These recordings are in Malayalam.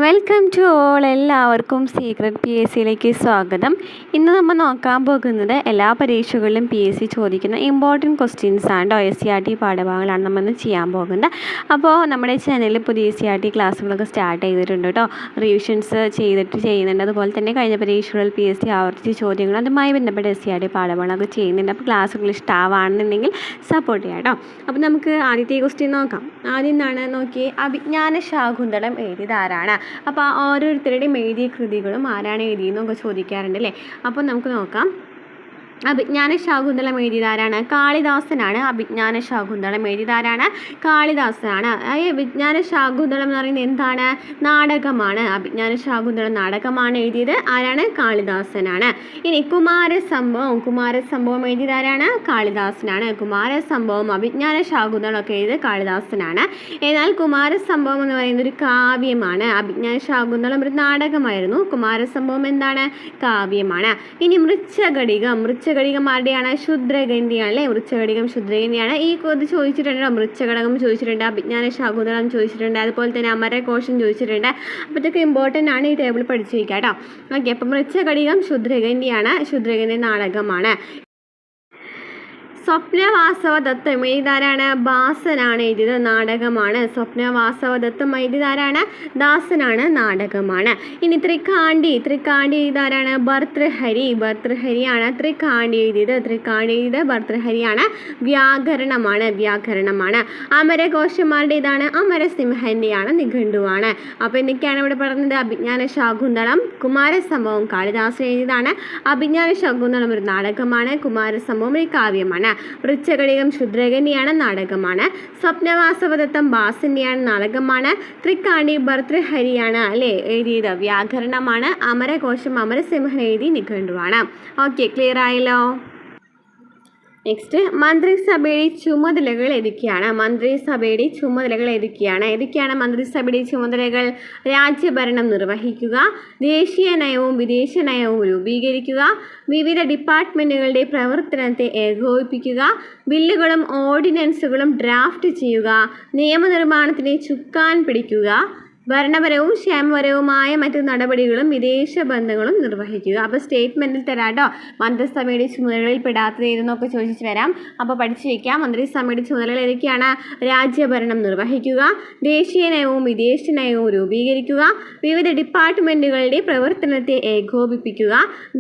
Welcome to all. എല്ലാവർക്കും സീക്രട്ട് പി എസ് സിയിലേക്ക് സ്വാഗതം. ഇന്ന് നമ്മൾ നോക്കാൻ പോകുന്നത് എല്ലാ പരീക്ഷകളിലും പി എസ് സി ചോദിക്കുന്ന ഇമ്പോർട്ടൻറ്റ് ക്വസ്റ്റ്യൻസ് ആണ് കേട്ടോ. എസ് സി ആർ ടി പാഠഭാഗങ്ങളാണ് നമ്മൾ ഇന്ന് ചെയ്യാൻ പോകുന്നത്. അപ്പോൾ നമ്മുടെ ചാനലിൽ പുതിയ എസ് സി ആർ ടി ക്ലാസ്സുകളൊക്കെ സ്റ്റാർട്ട് ചെയ്തിട്ടുണ്ട് കേട്ടോ. റിവിഷൻസ് ചെയ്യുന്നുണ്ട്. അതുപോലെ തന്നെ കഴിഞ്ഞ പരീക്ഷകളിൽ പി എസ് സി ആവർത്തിച്ച ചോദ്യങ്ങൾ അതുമായി ബന്ധപ്പെട്ട എസ് സി ആർ ടി പാഠഭാഗങ്ങളൊക്കെ ചെയ്യുന്നുണ്ട്. അപ്പോൾ ക്ലാസ്സുകൾ ഇഷ്ടമാണെന്നുണ്ടെങ്കിൽ സപ്പോർട്ട് ചെയ്യാം കേട്ടോ. അപ്പോൾ നമുക്ക് ആദ്യത്തെ ക്വസ്റ്റ്യൻ നോക്കാം. ആദ്യം എന്താണ് നോക്കി, അഭിജ്ഞാന ശാകുന്തളം എഴുതിയതാരാണ്? അപ്പോൾ ഓരോരുത്തരുടെയും എഴുതിയ കൃതികളും ആരാണ് എഴുതിയെന്നൊക്കെ ചോദിക്കാറുണ്ട് അല്ലേ. അപ്പോൾ നമുക്ക് നോക്കാം. അഭിജ്ഞാന ശാകുന്തളം എഴുതിയതാരാണ്? കാളിദാസനാണ്. അഭിജ്ഞാന ശാകുന്തളം എഴുതിയതാരാണ്? കാളിദാസനാണ്. ഈ അഭിജ്ഞാന ശാകുന്തളം എന്ന് പറയുന്നത് എന്താണ്? നാടകമാണ്. അഭിജ്ഞാന ശാകുന്തളം നാടകമാണ് എഴുതിയത് ആരാണ്? കാളിദാസനാണ്. ഇനി കുമാരസംഭവം എഴുതിയതാരാണ്? കാളിദാസനാണ്. കുമാരസംഭവം അഭിജ്ഞാന ശാകുന്തളം ഒക്കെ എഴുതിയത് കാളിദാസനാണ്. എന്നാൽ കുമാരസംഭവം എന്ന് പറയുന്നത് ഒരു കാവ്യമാണ്. അഭിജ്ഞാന ശാകുന്തളം ഒരു നാടകമായിരുന്നു. കുമാരസംഭവം എന്താണ്? കാവ്യമാണ്. ഇനി മൃച്ഛകടികം ആരുടെയാണ്? ശൂദ്രകന്യാണ് അല്ലേ. മൃച്ഛകടികം ശൂദ്രകന്യാണ്. ഈ ഇത് ചോദിച്ചിട്ടുണ്ട്. മൃച്ഛകടകം ചോദിച്ചിട്ടുണ്ട്, അഭിജ്ഞാന ശാകുന്തളം ചോദിച്ചിട്ടുണ്ട്, അതുപോലെ തന്നെ അമരകോശം ചോദിച്ചിട്ടുണ്ട്. അപ്പോൾ ഇതൊക്കെ ഇമ്പോർട്ടൻ്റ് ആണ്. ഈ ടേബിൾ പഠിച്ചു വയ്ക്കുക കേട്ടോ. ഓക്കെ. അപ്പം മൃച്ഛകടികം ശൂദ്രകന്യാണ്. ശൂദ്രകന്യ നാടകമാണ്. സ്വപ്നവാസവദത്തം എഴുതാരാണ്? ഭാസനാണ് എഴുതിയത്. നാടകമാണ്. സ്വപ്നവാസവദത്തം എഴുതിയതാരാണ്? ദാസനാണ്. നാടകമാണ്. ഇനി ത്രികാണ്ടി എഴുതാരാണ്? ഭർതൃഹരിയാണ് ത്രികാണ്ടി എഴുതിയത്. ഭർതൃഹരിയാണ്. വ്യാകരണമാണ്. അമരകോശന്മാരുടെ ഇതാണ് അമരസിംഹൻ്റെയാണ്, നിഘണ്ടുവാണ്. അപ്പോൾ എന്തൊക്കെയാണ് ഇവിടെ പറഞ്ഞത്? അഭിജ്ഞാന ശാകുന്തളം കുമാരസംഭവം കാളിദാസൻ എഴുതിയതാണ്. അഭിജ്ഞാന ശാകുന്തളം ഒരു നാടകമാണ്. കുമാരസംഭവം ഒരു കാവ്യമാണ്. വൃശ്ചകടികം ശൂദ്രകന്യാണ്, നാടകമാണ്. സ്വപ്നവാസവദത്തം ഭാസന്റെയാണ്, നാടകമാണ്. ത്രികാണ്ടി ഭർതൃഹരിയാണ് അല്ലേ എഴുതിയത്, വ്യാകരണമാണ്. അമരകോശം അമരസിംഹൻ എഴുതി, നിഘണ്ടുവാണ്. ഓക്കെ, ക്ലിയർ ആയല്ലോ. നെക്സ്റ്റ്, മന്ത്രിസഭയുടെ ചുമതലകൾ ഏതൊക്കെയാണ്? ഏതൊക്കെയാണ് മന്ത്രിസഭയുടെ ചുമതലകൾ? രാജ്യഭരണം നിർവഹിക്കുക, ദേശീയ നയവും വിദേശ നയവും രൂപീകരിക്കുക, വിവിധ ഡിപ്പാർട്ട്മെൻറ്റുകളുടെ പ്രവർത്തനത്തെ ഏകോപിപ്പിക്കുക, ബില്ലുകളും ഓർഡിനൻസുകളും ഡ്രാഫ്റ്റ് ചെയ്യുക, നിയമനിർമ്മാണത്തിന് ചുക്കാൻ പിടിക്കുക, ഭരണപരവും ക്ഷേമപരവുമായ മറ്റു നടപടികളും വിദേശ ബന്ധങ്ങളും നിർവഹിക്കുക. അപ്പോൾ സ്റ്റേറ്റ്മെൻറ്റിൽ തരാട്ടോ മന്ത്രിസഭയുടെ ചുമതലകളിൽ പെടാത്തത് ഏതെന്നൊക്കെ ചോദിച്ചു വരാം. അപ്പോൾ പഠിച്ചു വയ്ക്കാം. മന്ത്രിസഭയുടെ ചുമതലകൾ ഏതൊക്കെയാണ്? രാജ്യഭരണം നിർവഹിക്കുക, ദേശീയ നയവും വിദേശ നയവും രൂപീകരിക്കുക, വിവിധ ഡിപ്പാർട്ട്മെൻറ്റുകളുടെ പ്രവർത്തനത്തെ ഏകോപിപ്പിക്കുക,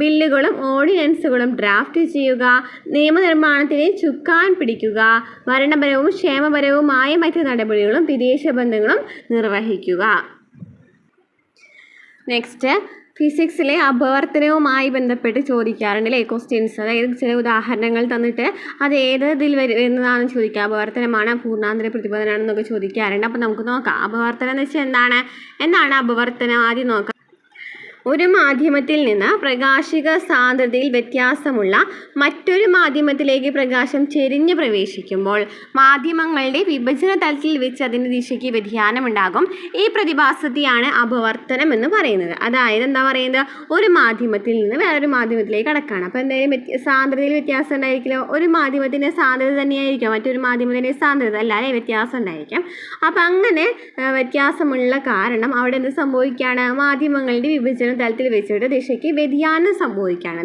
ബില്ലുകളും ഓർഡിനൻസുകളും ഡ്രാഫ്റ്റ് ചെയ്യുക, നിയമനിർമ്മാണത്തിന് ചുക്കാൻ പിടിക്കുക, ഭരണപരവും ക്ഷേമപരവുമായ മറ്റു നടപടികളും വിദേശ ബന്ധങ്ങളും നിർവഹിക്കുക. നെക്സ്റ്റ്, ഫിസിക്സിലെ അപവർത്തനവുമായി ബന്ധപ്പെട്ട് ചോദിക്കാറുണ്ട് അല്ലേ ക്വസ്റ്റ്യൻസ്. അതായത് ചില ഉദാഹരണങ്ങൾ തന്നിട്ട് അത് ഇതിൽ വരുന്നതാണെന്ന് ചോദിക്കുക. അപവർത്തനമാണ്, പൂർണ്ണാന്തര പ്രതിപദനാണെന്നൊക്കെ ചോദിക്കാറുണ്ട്. അപ്പോൾ നമുക്ക് നോക്കാം. അപവർത്തനം എന്ന് വെച്ചാൽ എന്താണ് അപവർത്തനം? ആദ്യം നോക്കാം. ഒരു മാധ്യമത്തിൽ നിന്ന് പ്രകാശിക സാന്ദ്രതയിൽ വ്യത്യാസമുള്ള മറ്റൊരു മാധ്യമത്തിലേക്ക് പ്രകാശം ചെരിഞ്ഞ് പ്രവേശിക്കുമ്പോൾ മാധ്യമങ്ങളുടെ വിഭജന തലത്തിൽ വെച്ച് അതിൻ്റെ ദിശയ്ക്ക് വ്യതിയാനമുണ്ടാകും. ഈ പ്രതിഭാസത്തെയാണ് അപവർത്തനം എന്ന് പറയുന്നത്. അതായത് എന്താ പറയുന്നത്? ഒരു മാധ്യമത്തിൽ നിന്ന് വേറൊരു മാധ്യമത്തിലേക്ക് കടക്കുകയാണ്. അപ്പോൾ എന്തായാലും സാന്ദ്രതയിൽ വ്യത്യാസം ഉണ്ടായിരിക്കില്ല. ഒരു മാധ്യമത്തിൻ്റെ സാന്ദ്രത തന്നെയായിരിക്കും മറ്റൊരു മാധ്യമത്തിൻ്റെ സാന്ദ്രത, അല്ലാതെ വ്യത്യാസം ഉണ്ടായിരിക്കും. അപ്പം അങ്ങനെ വ്യത്യാസമുള്ള കാരണം അവിടെ എന്ത് സംഭവിക്കുകയാണ്? മാധ്യമങ്ങളുടെ വിഭജന തലത്തിൽ വെച്ചിട്ട് ദിശയ്ക്ക് വ്യതിയാനം സംഭവിക്കുകയാണ്.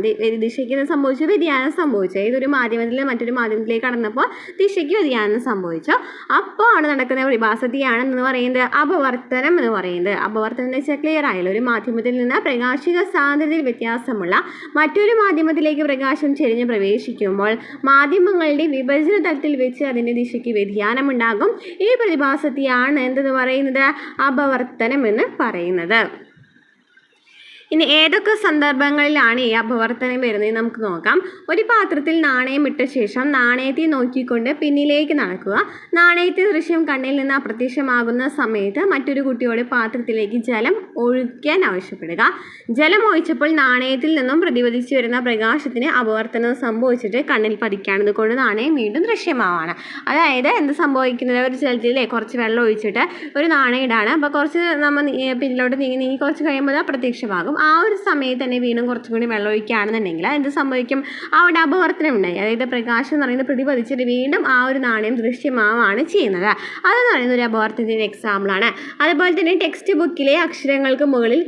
വ്യതിയാനം സംഭവിച്ചു. ഏതൊരു മാധ്യമത്തിൽ മറ്റൊരു മാധ്യമത്തിലേക്ക് കടന്നപ്പോൾ ദിശയ്ക്ക് വ്യതിയാനം സംഭവിച്ചു. അപ്പോൾ ആണ് നടക്കുന്ന പ്രതിഭാസത്തെയാണ് എന്ന് പറയുന്നത് അപവർത്തനം എന്ന് പറയുന്നത്. അപവർത്തനം എന്ന് വെച്ചാൽ ക്ലിയർ ആയല്ലോ. ഒരു മാധ്യമത്തിൽ നിന്ന് പ്രകാശിക സാന്ദ്രതയിൽ വ്യത്യാസമുള്ള മറ്റൊരു മാധ്യമത്തിലേക്ക് പ്രകാശം ചെരിഞ്ഞ് പ്രവേശിക്കുമ്പോൾ മാധ്യമങ്ങളുടെ വിഭജന തലത്തിൽ വെച്ച് അതിൻ്റെ ദിശയ്ക്ക് വ്യതിയാനം ഉണ്ടാകും. ഈ പ്രതിഭാസത്തെയാണ് എന്തെന്ന് പറയുന്നത്? അപവർത്തനം എന്ന് പറയുന്നത്. ഇനി ഏതൊക്കെ സന്ദർഭങ്ങളിലാണ് ഈ അപവർത്തനം വരുന്നത് നമുക്ക് നോക്കാം. ഒരു പാത്രത്തിൽ നാണയം ഇട്ട ശേഷം നാണയത്തെ നോക്കിക്കൊണ്ട് പിന്നിലേക്ക് നടക്കുക. നാണയത്തെ ദൃശ്യം കണ്ണിൽ നിന്ന് അപ്രത്യക്ഷമാകുന്ന സമയത്ത് മറ്റൊരു കുട്ടിയോട് പാത്രത്തിലേക്ക് ജലം ഒഴിക്കാൻ ആവശ്യപ്പെടുക. ജലം ഒഴിച്ചപ്പോൾ നാണയത്തിൽ നിന്നും പ്രതിപദിച്ചു വരുന്ന പ്രകാശത്തിന് അപവർത്തനം സംഭവിച്ചിട്ട് കണ്ണിൽ പതിക്കുകയാണ്. അതുകൊണ്ട് നാണയം വീണ്ടും ദൃശ്യമാവാണ്. അതായത് എന്ത് സംഭവിക്കുന്നത്? ഒരു ജലത്തിലെ കുറച്ച് വെള്ളം ഒഴിച്ചിട്ട് ഒരു നാണയം ഇടാണ്. അപ്പോൾ കുറച്ച് നമ്മൾ പിന്നിലോട്ട് നീങ്ങി കുറച്ച് കഴിയുമ്പോൾ അത് അപ്രത്യക്ഷമാകും. ആ ഒരു സമയത്ത് തന്നെ വീണ്ടും കുറച്ചും കൂടി വെള്ളം ഒഴിക്കുകയാണെന്നുണ്ടെങ്കിൽ എന്ത് സംഭവിക്കും? അവിടെ അപവർത്തനം ഉണ്ടായി. അതായത് പ്രകാശം എന്ന് പറയുന്നത് പ്രതിപതിച്ചിട്ട് വീണ്ടും ആ ഒരു നാണയം ദൃശ്യമാവാണ് ചെയ്യുന്നത്. അതെന്ന് പറയുന്നത് ഒരു അപവർത്തനത്തിൻ്റെ എക്സാമ്പിളാണ്. അതുപോലെ തന്നെ ടെക്സ്റ്റ് ബുക്കിലെ അക്ഷരങ്ങൾക്ക് മുകളിൽ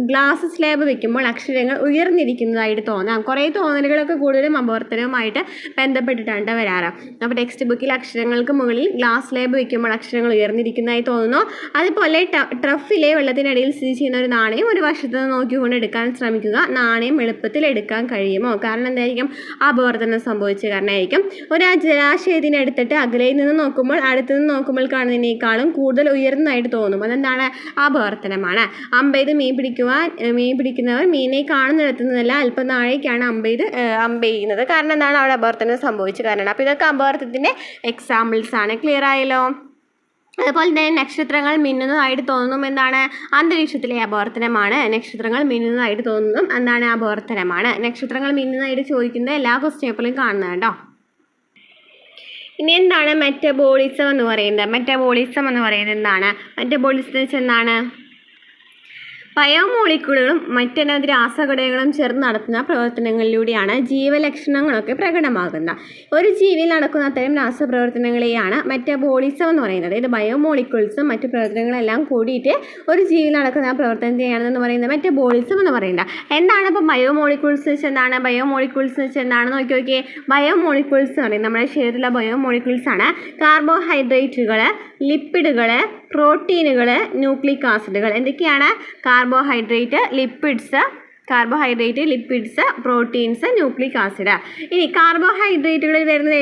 ഗ്ലാസ് സ്ലാബ് വെക്കുമ്പോൾ അക്ഷരങ്ങൾ ഉയർന്നിരിക്കുന്നതായിട്ട് തോന്നാം. കുറേ തോന്നലുകളൊക്കെ കൂടുതലും അപവർത്തനവുമായിട്ട് ബന്ധപ്പെട്ടിട്ടാണ് വരാറ്. അപ്പോൾ ടെക്സ്റ്റ് ബുക്കിൽ അക്ഷരങ്ങൾക്ക് മുകളിൽ ഗ്ലാസ് സ്ലാബ് വെക്കുമ്പോൾ അക്ഷരങ്ങൾ ഉയർന്നിരിക്കുന്നതായി തോന്നുന്നു. അതുപോലെ ട്രഫിലെ വെള്ളത്തിനടിയിൽ സ്ഥിതി ചെയ്യുന്ന ഒരു നാണയം ഒരു വശത്ത് നിന്ന് നോക്കിക്കൊണ്ട് എടുക്കാൻ ശ്രമിക്കുക. നാണയം എളുപ്പത്തിൽ എടുക്കാൻ കഴിയുമോ? കാരണം എന്തായിരിക്കും? അപവർത്തനം സംഭവിച്ച കാരണമായിരിക്കും. ഒരു ജലാശയത്തിനടുത്തിട്ട് അകലയിൽ നിന്ന് നോക്കുമ്പോൾ അടുത്ത് നിന്ന് നോക്കുമ്പോൾ കാണുന്നതിനേക്കാളും കൂടുതൽ ഉയർന്നതായിട്ട് തോന്നും. അതെന്താണ്? അപവർത്തനമാണ്. അമ്പെയ്ത് മീൻ പിടിക്കുന്നവർ മീനെ കാണുന്നിടത്തു നിന്നല്ല അല്പം താഴേക്കാണ് അമ്പെയ്യുന്നത്. കാരണം എന്താണ്? അവിടെ അപവർത്തനം സംഭവിച്ച കാരണമാണ്. അപ്പോൾ ഇതൊക്കെ അപവർത്തനത്തിൻ്റെ എക്സാമ്പിൾസ് ആണ്. ക്ലിയർ ആയല്ലോ? അതുപോലെ തന്നെ നക്ഷത്രങ്ങൾ മിന്നുന്നതായിട്ട് തോന്നുന്നു എന്താണ്? അന്തരീക്ഷത്തിലെ അപവർത്തനമാണ്. നക്ഷത്രങ്ങൾ മിന്നുന്നതായിട്ട് തോന്നുന്നതും എന്താണ്? അപവർത്തനമാണ്. നക്ഷത്രങ്ങൾ മിന്നുന്നതായിട്ട് ചോദിക്കുന്നത് എല്ലാ ക്വസ്റ്റ്യൻ പേപ്പറിലും കാണുന്നത് കേട്ടോ. ഇനി എന്താണ് മെറ്റബോളിസം എന്ന് പറയുന്നത്? മെറ്റബോളിസം എന്ന് പറയുന്നത് എന്താണ്? മെറ്റബോളിസം എന്ന് വെച്ചാൽ എന്താണ്? ബയോമോളിക്യൂളുകളും മറ്റനവധി രാസഘടകങ്ങളും ചേർന്ന് നടത്തുന്ന പ്രവർത്തനങ്ങളിലൂടെയാണ് ജീവലക്ഷണങ്ങളൊക്കെ പ്രകടമാകുന്നത്. ഒരു ജീവിയിൽ നടക്കുന്ന അത്തരം രാസപ്രവർത്തനങ്ങളെയാണ് മെറ്റബോളിസം എന്ന് പറയുന്നത്. ഇത് ബയോമോളിക്യൂൾസും മറ്റു പ്രവർത്തനങ്ങളെല്ലാം കൂടിയിട്ട് ഒരു ജീവിയിൽ നടക്കുന്ന പ്രവർത്തനത്തെയാണെന്ന് പറയുന്നത് മെറ്റബോളിസം എന്ന് പറയുന്നത്. എന്താണ് അപ്പോൾ ബയോമോളിക്യൂൾസ് വെച്ചാൽ എന്താണ്? ബയോമോളിക്യൂൾസ് വെച്ചാൽ എന്താണെന്ന് നോക്കിയേ. ബയോമോളിക്യൂൾസ് എന്ന് പറയുന്നത് നമ്മുടെ ശരീരത്തിലുള്ള ബയോമോളിക്യൂൾസ് ആണ്. കാർബോഹൈഡ്രേറ്റുകൾ, ലിപ്പിഡുകൾ, പ്രോട്ടീനുകൾ, ന്യൂക്ലിക് ആസിഡുകൾ. എന്തൊക്കെയാണ്? Carbohydrate, lipids, proteins, nucleic acid. ഇനി കാർബോഹൈഡ്രേറ്റുകളിൽ വരുന്നത്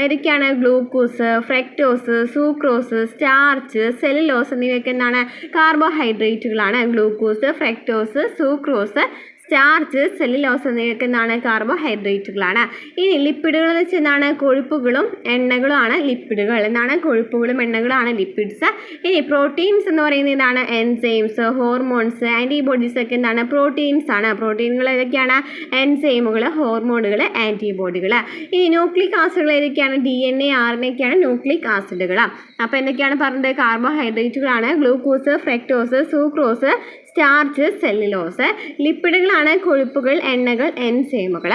ഏതൊക്കെയാണ്? Glucose, fructose, sucrose, starch, cellulose എന്നിവയൊക്കെ എന്താണ്? കാർബോഹൈഡ്രേറ്റുകളാണ്. Glucose, fructose, sucrose, starch, cellulose എന്നിവയൊക്കെ എന്താണ്? കാർബോഹൈഡ്രേറ്റുകളാണ്. ഇനി ലിപ്പിഡുകൾ എന്ന് വെച്ചാൽ എന്താണ്? കൊഴുപ്പുകളും എണ്ണകളുമാണ് ലിപ്പിഡുകൾ. എന്താണ്? കൊഴുപ്പുകളും എണ്ണകളാണ് ലിപ്പിഡ്സ്. ഇനി പ്രോട്ടീൻസ് എന്ന് പറയുന്നത് എന്താണ്? എൻസൈംസ്, ഹോർമോൺസ്, ആൻറ്റിബോഡീസ് ഒക്കെ എന്താണ്? പ്രോട്ടീൻസ് ആണ്. പ്രോട്ടീനുകൾ ഏതൊക്കെയാണ്? എൻസൈമുകൾ, ഹോർമോണുകൾ, ആൻറ്റിബോഡികൾ. ഇനി ന്യൂക്ലിക് ആസിഡുകൾ ഏതൊക്കെയാണ്? DNA, RNA ഒക്കെയാണ് ന്യൂക്ലിക് ആസിഡുകൾ. അപ്പോൾ എന്തൊക്കെയാണ് പറഞ്ഞത്? കാർബോഹൈഡ്രേറ്റുകളാണ്. Glucose, fructose, sucrose, starch, cellulose. ലിപ്പിഡുകളാണ് കൊഴുപ്പുകൾ, എണ്ണകൾ, എൻസൈമുകൾ.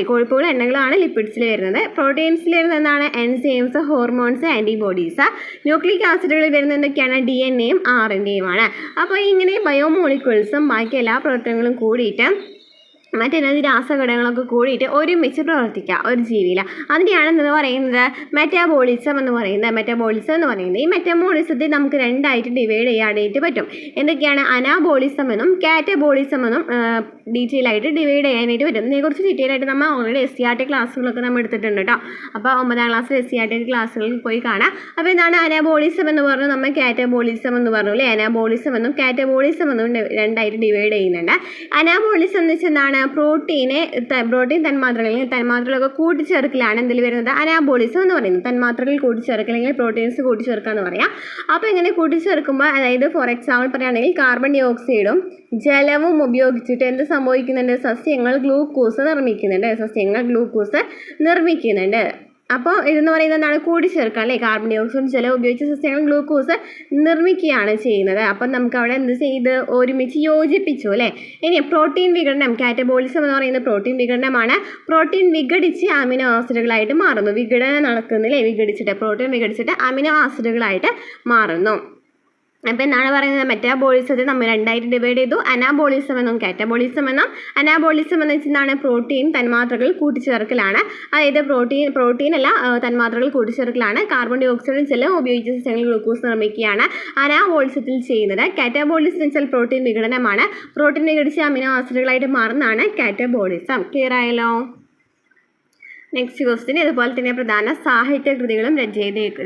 കൊഴുപ്പുകൾ, എണ്ണകളാണ് ലിപ്പിഡ്സിൽ വരുന്നത്. പ്രോട്ടീൻസിൽ വരുന്നത് എന്താണ്? Enzymes, hormones, antibodies. ന്യൂക്ലിക് ആസിഡുകളിൽ വരുന്നത് എന്തൊക്കെയാണ്? DNAയും RNAയും ആണ്. അപ്പോൾ ഇങ്ങനെ ബയോമോളിക്യൂൾസും ബാക്കി എല്ലാ പ്രവർത്തനങ്ങളും കൂടിയിട്ട് മറ്റനവധി രാസഘടകങ്ങളൊക്കെ കൂടിയിട്ട് ഒരുമിച്ച് പ്രവർത്തിക്കുക ഒരു ജീവിയിൽ. അതിനെയാണ് എന്ന് പറയുന്നത് മെറ്റാബോളിസം എന്ന് പറയുന്നത്. ഈ മെറ്റാബോളിസത്തെ നമുക്ക് രണ്ടായിട്ട് ഡിവൈഡ് ചെയ്യാനായിട്ട് പറ്റും. എന്തൊക്കെയാണ്? അനാബോളിസം എന്നും കാറ്റബോളിസം എന്നും ഡീറ്റെയിൽ ആയിട്ട് ഡിവൈഡ് ചെയ്യാനായിട്ട് പറ്റും. ഇതിനെക്കുറിച്ച് ഡീറ്റെയിൽ ആയിട്ട് നമ്മൾ ഓൾറെഡി SCERT ക്ലാസ്സുകളൊക്കെ നമ്മൾ എടുത്തിട്ടുണ്ട് കേട്ടോ. അപ്പോൾ 9ാം ക്ലാസ്സിൽ SCERT ക്ലാസ്സുകളിൽ പോയി കാണാം. അപ്പോൾ എന്താണ് അനാബോളിസം എന്ന് പറഞ്ഞു? നമ്മൾ കാറ്റബോളിസം എന്ന് പറഞ്ഞു അല്ലേ? അനാബോളിസം എന്നും കാറ്റബോളിസം എന്നും രണ്ടായിട്ട് ഡിവൈഡ് ചെയ്യുന്നുണ്ട്. അനാബോളിസം എന്ന് വെച്ചാൽ എന്താണ്? പ്രോട്ടീൻ തന്മാത്രകളൊക്കെ കൂട്ടിച്ചേർക്കലാണ് എന്തിൽ വരുന്നത്? അനാബോളിസം എന്ന് പറയുന്നത്. തന്മാത്രകൾ കൂട്ടിച്ചേർക്കൽ അല്ലെങ്കിൽ പ്രോട്ടീൻസ് കൂട്ടിച്ചേർക്കുക എന്ന് പറയാം. അപ്പോൾ ഇങ്ങനെ കൂട്ടിച്ചേർക്കുമ്പോൾ അതായത് ഫോർ എക്സാമ്പിൾ പറയുകയാണെങ്കിൽ കാർബൺ ഡൈ ഓക്സൈഡും ജലവും ഉപയോഗിച്ചിട്ട് എന്ത് സംഭവിക്കുന്നുണ്ട്? സസ്യങ്ങൾ ഗ്ലൂക്കോസ് നിർമ്മിക്കുന്നുണ്ട്. അപ്പോൾ ഇതെന്ന് പറയുന്നത് എന്താണ്? കൂടിച്ചേർക്കുക അല്ലേ? കാർബൺ ഡൈ ഓക്സൈഡ്, ജലം ഉപയോഗിച്ച് സസ്യങ്ങൾ ഗ്ലൂക്കോസ് നിർമ്മിക്കുകയാണ് ചെയ്യുന്നത്. അപ്പം നമുക്ക് അവിടെ എന്ത് ചെയ്ത് ഒരുമിച്ച് യോജിപ്പിച്ചു അല്ലേ? ഇനി പ്രോട്ടീൻ വിഘടനം, കാറ്റബോളിസം എന്ന് പറയുന്നത് പ്രോട്ടീൻ വിഘടനമാണ്. പ്രോട്ടീൻ വിഘടിച്ച് അമിനോ ആസിഡുകളായിട്ട് മാറുന്നു. വിഘടനം നടക്കുന്നില്ലേ? പ്രോട്ടീൻ വിഘടിച്ചിട്ട് അമിനോ ആസിഡുകളായിട്ട് മാറുന്നു. അപ്പോൾ എന്താണ് പറയുന്നത്? മെറ്റാബോളിസത്തെ നമ്മൾ രണ്ടായിട്ട് ഡിവൈഡ് ചെയ്തു. അനാബോളിസം എന്നും കാറ്റബോളിസം എന്നും. അനാബോളിസം എന്ന് വെച്ചാൽ പ്രോട്ടീൻ തന്മാത്രകൾ കൂട്ടിച്ചേർക്കലാണ്. അതായത് പ്രോട്ടീൻ അല്ല, തന്മാത്രകൾ കൂട്ടിച്ചേർക്കലാണ്. കാർബൺ ഡൈ ഓക്സൈഡും ജലം ഉപയോഗിച്ച് സസ്യങ്ങൾ ഗ്ലൂക്കോസ് നിർമ്മിക്കുകയാണ് അനാബോളിസത്തിൽ ചെയ്യുന്നത്. കാറ്റബോളിസം എന്ന് വെച്ചാൽ പ്രോട്ടീൻ വിഘടനമാണ്. പ്രോട്ടീൻ വിഘടിച്ച് അമിനോ ആസിഡുകളായിട്ട് മാറുന്നതാണ് കാറ്റബോളിസം. ക്ലിയർ ആയല്ലോ? നെക്സ്റ്റ് ക്വസ്റ്റ്യൻ ഇതുപോലെ തന്നെ പ്രധാന സാഹിത്യ കൃതികളും